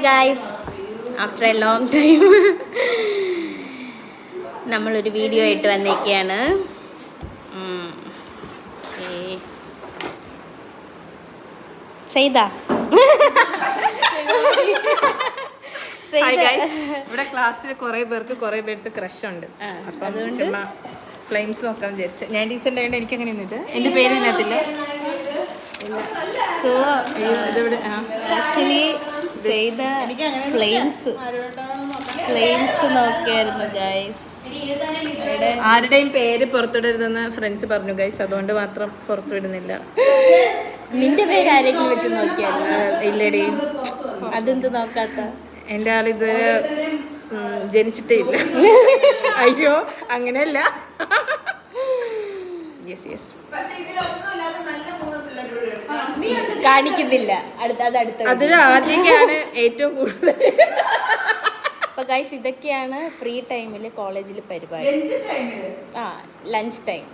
Guys, after A long time നമ്മളൊരു video ആയിട്ട് വന്നിരിക്കുകയാണ്. സെയ്താ ഇവിടെ ക്ലാസ്സിൽ കുറെ പേർക്ക് ക്രഷ് ഉണ്ട്. അപ്പം ചുമ്മാ ഫ്ലെയിംസ് നോക്കാൻ വിചാരിച്ചു. ഞാൻ ഡീസൻ്റ് ആയതുകൊണ്ട് എനിക്ക് അങ്ങനെ നിന്നിട്ട് എൻ്റെ പേര് ഇതിനകത്തില്ല. സോ ഇതിവിടെ ആക്ച്വലി സെയ്ത ഫ്ലെയിംസ് നോക്കിയായിരുന്നു ഗൈസ്. ആരുടെയും പേര് പുറത്തുവിടരുതെന്ന് ഫ്രണ്ട്സ് പറഞ്ഞു ഗൈസ്, അതുകൊണ്ട് മാത്രം പുറത്തുവിടുന്നില്ല. നിന്റെ പേര് ആരെങ്കിലും വെച്ച് നോക്കിയായിരുന്നു? ഇല്ലടി. അതെന്ത് നോക്കാത്ത? എൻ്റെ ആളിതുവരെ ജനിച്ചിട്ടേ ഇല്ല. അയ്യോ അങ്ങനെയല്ല. യെസ് യെസ് കാണിക്കുന്നില്ല. അതിൽ ആദ്യമൊക്കെയാണ് ഏറ്റവും കൂടുതൽ. അപ്പൊ ഗൈസ്, ഇതൊക്കെയാണ് ഫ്രീ ടൈമിൽ കോളേജിൽ പരിപാടി. Lunch time.